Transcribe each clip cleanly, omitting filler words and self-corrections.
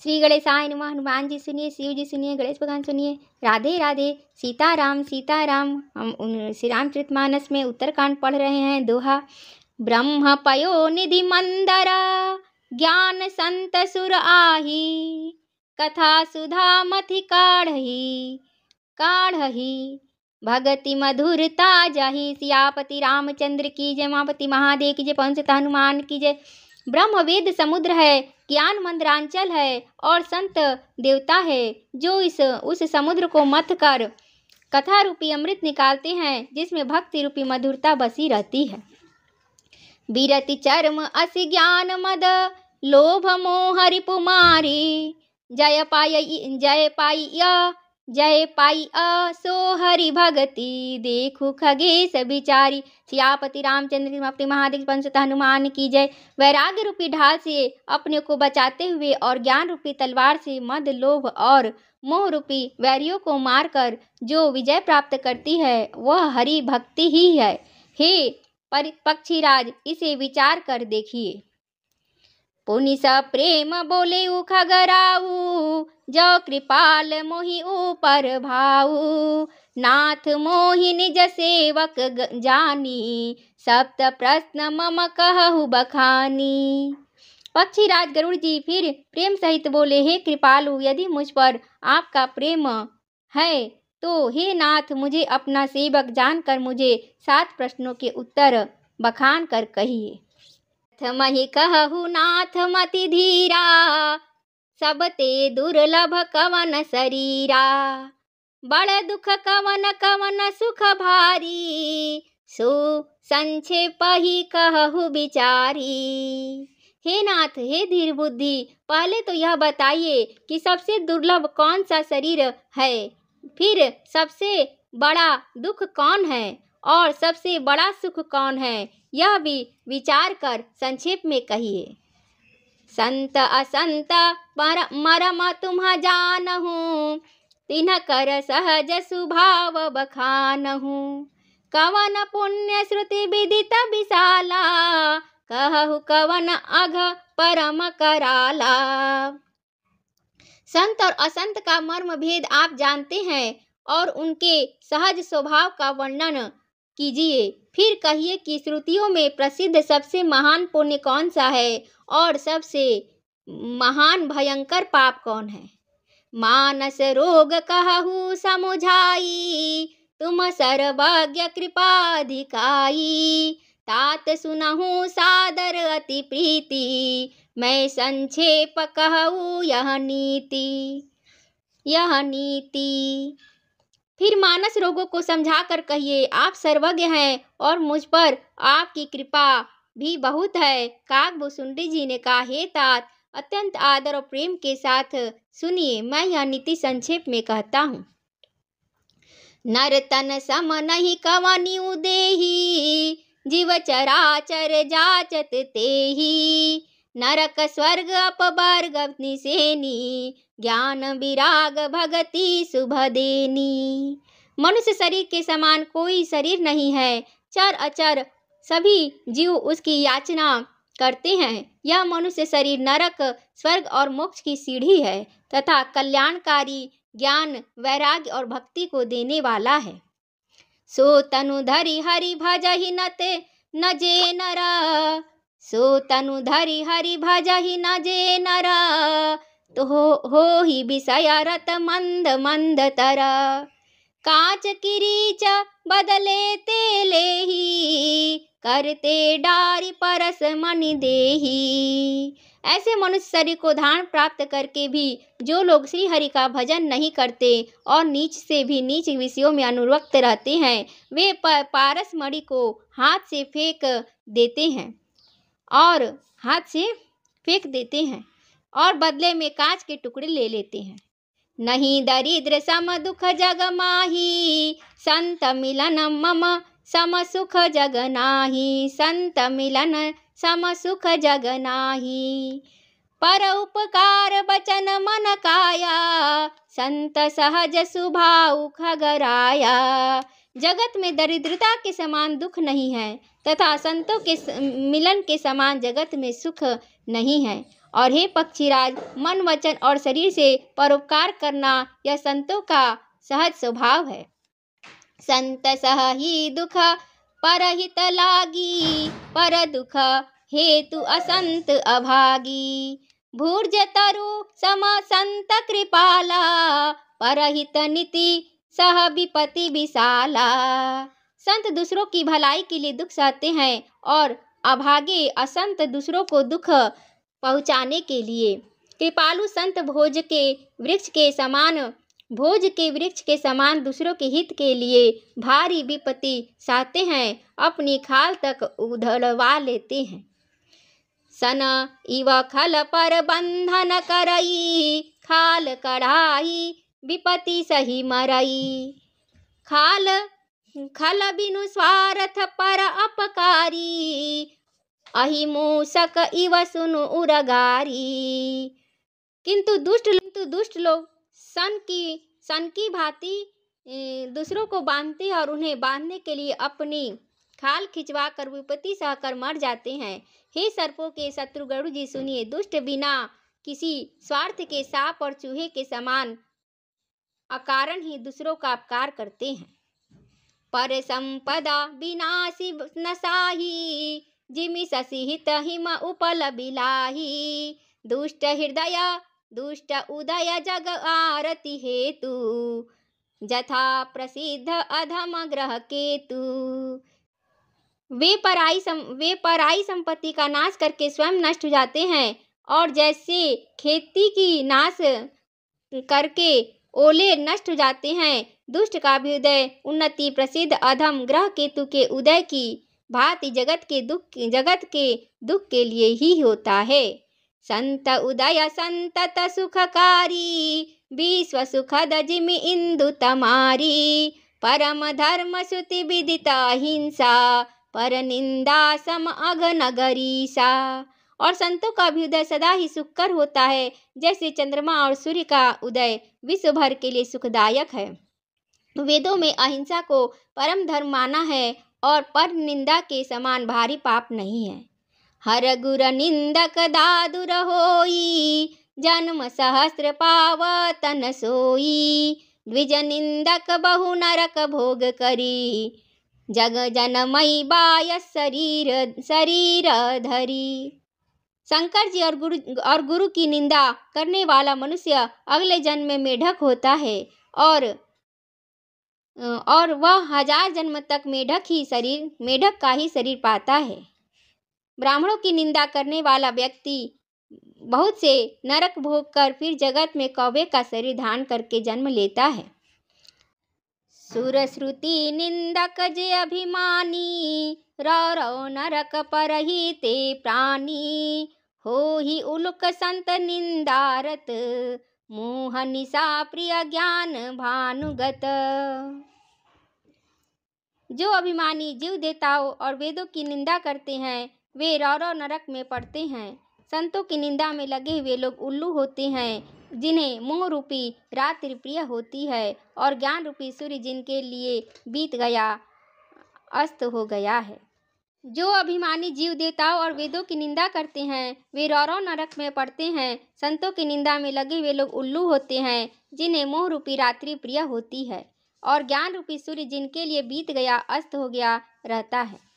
श्री गणेशाय नमः। हनुमान जी सुनिए, शिव जी सुनिए, गणेश भगवान सुनिए। राधे राधे, सीताराम सीताराम। हम श्री रामचरितमानस में उत्तरकांड पढ़ रहे हैं। दोहा। ब्रह्म पयो निधि मंदर, ज्ञान संत सुर आही, कथा सुधा मथि काढ़ही, काढ़ही भगति मधुरता जाही। सियापति रामचंद्र की जय, उमापति महादेव की जय, पवन सुत हनुमान की जय। ब्रह्म वेद समुद्र है, ज्ञान मंदरांचल है और संत देवता है, जो उस समुद्र को मथ कर कथा रूपी अमृत निकालते हैं, जिसमें भक्ति रूपी मधुरता बसी रहती है। बीरति चर्म असि ज्ञान मद, लोभ मोह रिपुमारी, जय पाई सो हरि भगति, देखु खगेश बिचारी। सियापति रामचंद्र की अपने महादेव पंच हनुमान की जय। वैराग्य रूपी ढाल से अपने को बचाते हुए और ज्ञान रूपी तलवार से मद, लोभ और मोह रूपी वैरियों को मारकर जो विजय प्राप्त करती है, वह हरि भक्ति ही है। हे पक्षीराज, इसे विचार कर देखिए। पुनि स प्रेम बोले खगराऊ, जो कृपाल मोहि ऊपर भाऊ, नाथ मोहि निज सेवक जानी, सप्त प्रश्न मम कहु बखानी। पक्षीराज गरुड़ जी फिर प्रेम सहित बोले, हे कृपालु, यदि मुझ पर आपका प्रेम है तो हे नाथ, मुझे अपना सेवक जानकर मुझे 7 प्रश्नों के उत्तर बखान कर कहिए। मही कहु नाथ मति धीरा, सब ते दुर्लभ कवन शरीरा, बड़ दुख कवन कवन सुख भारी, सो संक्षेप ही कहु विचारी। हे नाथ, हे धीर बुद्धि, पहले तो यह बताइए कि सबसे दुर्लभ कौन सा शरीर है, फिर सबसे बड़ा दुख कौन है और सबसे बड़ा सुख कौन है, यह भी विचार कर संक्षेप में कहिए। संत असंत मरम तुम्ह जानहूँ, तिन्ह कर सहज स्वभाव बखानहूँ, कवन पुण्य श्रुति विदित विशाला, कहु कवन अघ परम कराला। संत और असंत का मर्म भेद आप जानते हैं और उनके सहज स्वभाव का वर्णन कीजिए। फिर कहिए कि श्रुतियों में प्रसिद्ध सबसे महान पुण्य कौन सा है और सबसे महान भयंकर पाप कौन है। मानस रोग कहु समुझाई, तुम सर्वज्ञ कृपाधिकाई, तात सुनहु सादर अति प्रीति, मैं संक्षेप कहूँ यह नीति, यह नीति। फिर मानस रोगों को समझा कर कहिए, आप सर्वज्ञ हैं और मुझ पर आपकी कृपा भी बहुत है। काकभूसुंडी जी ने कहा, हे तात, अत्यंत आदर और प्रेम के साथ सुनिए, मैं यह नीति संक्षेप में कहता हूँ। नर तन सम नहीं कवनिउ देही, जीव चराचर जाचत तेही, नरक स्वर्ग अपवर्ग निसेनी, ज्ञान विराग भगति शुभ देनी। मनुष्य शरीर के समान कोई शरीर नहीं है, चर अचर सभी जीव उसकी याचना करते हैं। यह मनुष्य शरीर नरक, स्वर्ग और मोक्ष की सीढ़ी है तथा कल्याणकारी ज्ञान, वैराग्य और भक्ति को देने वाला है। सो तनु धरि हरि भजहि न जे नरा, सो तनु धरि हरि भजहि न जे नरा, तो हो ही विषय रत मंद मंद तरा, कांच किरीच बदले तेलेही, करते डारि परस मनि देही। ऐसे मनुष्य शरीर को धारण प्राप्त करके भी जो लोग श्री हरि का भजन नहीं करते और नीच से भी नीच विषयों में अनुरक्त रहते हैं, वे पारस मणि को हाथ से फेंक देते हैं और बदले में कांच के टुकड़े ले लेते हैं। नहीं दरिद्र सम दुख जग माही, संत मिलन मम सम सुख जग नाही, संत मिलन सम सुख जग नाही, पर उपकार बचन मन काया, संत सहज स्वभाव खगराया। जगत में दरिद्रता के समान दुख नहीं है तथा संतों के मिलन के समान जगत में सुख नहीं है, और हे पक्षीराज, मन वचन और शरीर से परोपकार करना यह संतों का सहज स्वभाव है। संत सहहि दुख परहित लागी, पर दुख हेतु असंत अभागी। भूर्ज तरु सम संत कृपाला, परहित नीति सह विपति विशाला। संत दूसरों की भलाई के लिए दुख सहते हैं और अभागे असंत दूसरों को दुख पहुँचाने के लिए। कृपालु संत भोज के वृक्ष के समान दूसरों के हित के लिए भारी विपत्ति सहते हैं, अपनी खाल तक उधड़वा लेते हैं। सन इव खल पर बंधन करई, खाल कढ़ाई विपत्ति सही मरई। खल बिनु स्वार्थ पर अपकारी, अहि मूसक इव सुनु उरगारी। किंतु दुष्ट लोग सन की भांति दूसरों को बांधते हैं और उन्हें बांधने के लिए अपनी खाल खिंचवा कर विपत्ति सहकर मर जाते हैं। हे सर्पों के शत्रु गरुड़ जी, सुनिए, दुष्ट बिना किसी स्वार्थ के सांप और चूहे के समान अकारण ही दूसरों का अपकार करते हैं। पर संपदा विनाशी नसाही, जिमि ससिहित हिम उपल बिलाही। दुष्ट हृदय दुष्ट उदय जग आरती हेतु, जथा प्रसिद्ध अधम ग्रह केतु। वे पराई संपत्ति का नाश करके स्वयं नष्ट हो जाते हैं, और जैसे खेती की नाश करके ओले नष्ट हो जाते हैं, दुष्ट का भी उदय उन्नति प्रसिद्ध अधम ग्रह केतु के उदय की भांति जगत के दुख के लिए ही होता है। संत उदय संतत सुखकारी, विश्व सुखद जिमि इंदु तमारी। परम धर्म श्रुति विदित अहिंसा, पर निंदा सम अघ नगरीसा। और संतों का भी उदय सदा ही सुखकर होता है, जैसे चंद्रमा और सूर्य का उदय विश्व भर के लिए सुखदायक है। वेदों में अहिंसा को परम धर्म माना है और पर निंदा के समान भारी पाप नहीं है। हर गुर निंदक दादुर होई, जन्म सहस्त्र पावतन सोई। द्विज निंदक बहु नरक भोग करी, जग जनमई बायस शरीर धरी। शंकर जी और गुरु की निंदा करने वाला मनुष्य अगले जन्म में मेढक होता है और वह 1000 जन्म तक मेढक का ही शरीर पाता है। ब्राह्मणों की निंदा करने वाला व्यक्ति बहुत से नरक भोग कर फिर जगत में कौवे का शरीर धारण करके जन्म लेता है। सुर श्रुति निंदक जे अभिमानी, रौ नरक परहि ते प्राणी। हो ही उलुक संत निंदारत, मोह निशा प्रिय ज्ञान भानुगत। जो अभिमानी जीव देवताओं और वेदों की निंदा करते हैं, वे रौ नरक में पड़ते हैं। संतों की निंदा में लगे हुए लोग उल्लू होते हैं, जिन्हें मोह रूपी रात्रि प्रिय होती है, और ज्ञान रूपी सूर्य जिनके लिए बीत गया अस्त हो गया है। जो अभिमानी जीव देवताओं और वेदों की निंदा करते हैं, वे रौ नरक में पड़ते हैं। संतों की निंदा में लगे हुए लोग उल्लू होते हैं, जिन्हें मोह रूपी रात्रि प्रिय होती है, और ज्ञान रूपी सूर्य जिनके लिए बीत गया अस्त हो गया रहता है।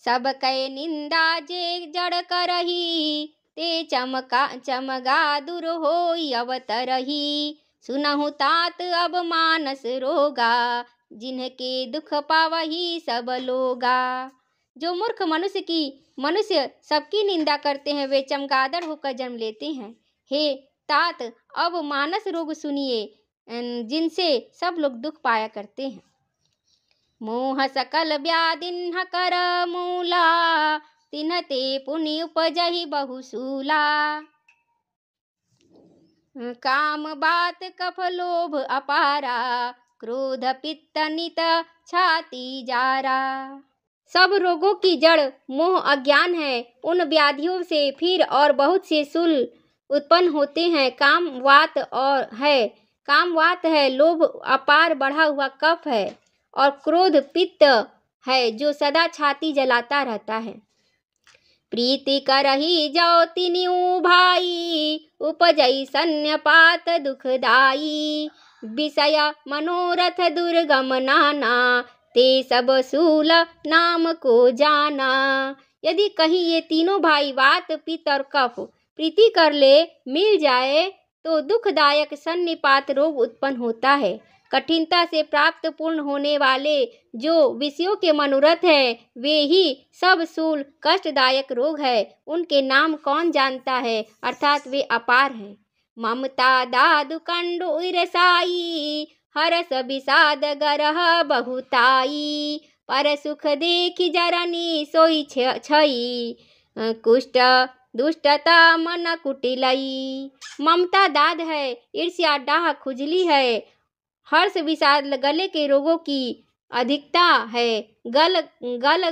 सब कै निंदा जे जड़ करही, ते चमगा दूर होई अवतरही। सुनहु तात अब मानस रोगा, जिनके दुख पावही सब लोगा। जो मूर्ख मनुष्य सबकी निंदा करते हैं, वे चमगादड़ होकर जन्म लेते हैं। हे तात, अब मानस रोग सुनिए, जिनसे सब लोग दुख पाया करते हैं। मोह सकल व्याधिन कर मूला, तिन्हते पुनि उपजहि बहुसूला। काम बात कफ लोभ अपारा, क्रोध पित्त नित छाती जारा। सब रोगों की जड़ मोह अज्ञान है। उन व्याधियों से फिर और बहुत से शूल उत्पन्न होते हैं। काम वात है, लोभ अपार बढ़ा हुआ कफ है, और क्रोध पित्त है जो सदा छाती जलाता रहता है। प्रीति करही जो तिनिउ भाई, उपजई सन्यपात दुखदाई। विषय मनोरथ दुर्गम नाना, ते सब सूल नाम को जाना। यदि कहीं ये तीनों भाई वात पित्त और कफ प्रीति कर ले मिल जाए तो दुखदायक सन्निपात रोग उत्पन्न होता है। कठिनता से प्राप्त पूर्ण होने वाले जो विषयों के मनोरथ है वे ही सब सूल कष्टदायक रोग है। उनके नाम कौन जानता है, अर्थात वे अपार है। ममता दादु कंडु ईरसाई, हरस विषाद गरह बहुताई। पर सुख देखी जरनी सोई छई, कुष्ठ दुष्टता मन कुटिलई। ममता दाद है, ईर्ष्या डाह खुजली है, हर्ष विषाद गले के रोगों की अधिकता है, गल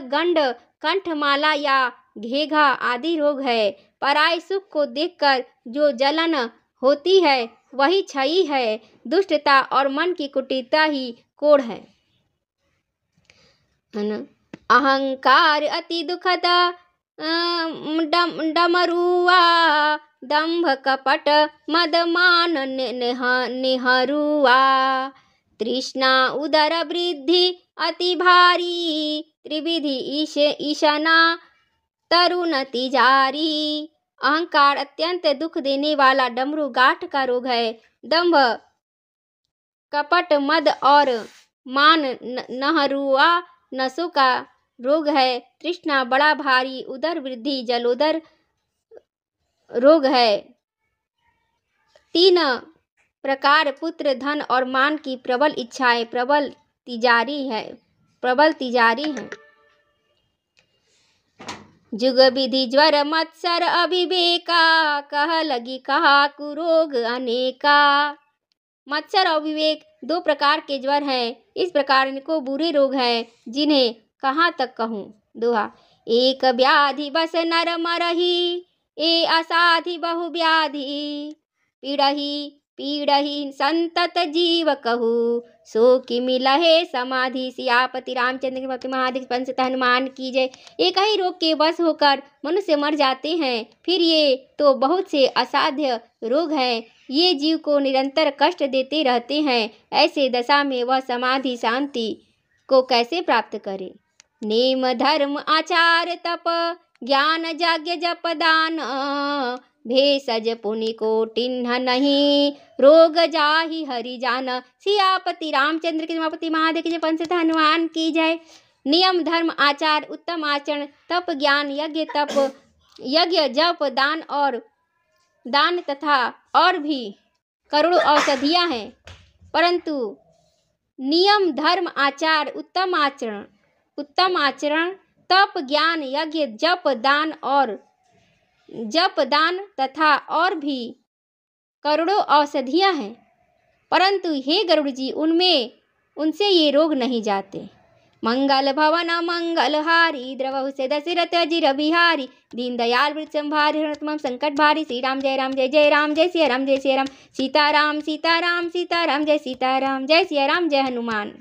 गंड कंठमाला या घेघा आदि रोग है। पराय सुख को देखकर जो जलन होती है वही क्षयी है। दुष्टता और मन की कुटिलता ही कोढ़ है। अहंकार अति दुखद डमरुआ, दंभ कपट मदमान निहरुआ। तृष्णा उदर वृद्धि अति भारी, त्रिविधि ईशना तरुण तिजारी। अहंकार अत्यंत दुख देने वाला डमरू गांठ का रोग है। दंभ कपट मद और मान नहरुआ नसों का रोग है। तृष्णा बड़ा भारी, उदर वृद्धि जलोदर रोग है। तीन प्रकार पुत्र धन और मान की प्रबल इच्छाएं प्रबल तिजारी है। जुग विधि ज्वर मत्सर अविवेका, कह लगी कहा कुरोग अनेका। मत्सर और विवेक दो प्रकार के ज्वर हैं। इस प्रकार इनको बुरे रोग हैं जिन्हें कहाँ तक कहूँ। दोहा। एक व्याधि बस नर मरही, ए असाधि बहु व्याधि। पीड़ही संतत जीव कहू, सो कि मिलहे समाधि। सियापति रामचंद्र की भक्ति महादेव पंचत हनुमान की जय। एक ही रोग के वश होकर मनुष्य मर जाते हैं, फिर ये तो बहुत से असाध्य रोग हैं। ये जीव को निरंतर कष्ट देते रहते हैं। ऐसे दशा में वह समाधि शांति को कैसे प्राप्त करे। नेम धर्म आचार तप, ज्ञान यज्ञ जप दान। भेषज पुनि को टिन्ह नहीं, रोग जाहि हरि जान। सियापति रामचंद्र की उमापति महादेव की जय। पंचत हनुमान की जय। नियम धर्म आचार उत्तम आचरण, तप ज्ञान यज्ञ जप दान तथा और भी करोड़ों औषधियाँ हैं, परंतु नियम धर्म आचार उत्तम आचरण तप ज्ञान यज्ञ जप दान तथा और भी करोड़ों औषधियाँ हैं, परंतु हे गरुड़ जी उनसे ये रोग नहीं जाते। मंगल भवन मंगल हारी, द्रवहु से दशरथ अजिर बिहारी। दीन दयाल वृत संभारी, हरतम संकट भारी। श्री राम जय राम जय जय राम, जय सिया राम जय सिया राम। सीताराम सीताराम सीताराम जय सीताराम, जय सिया राम जय हनुमान।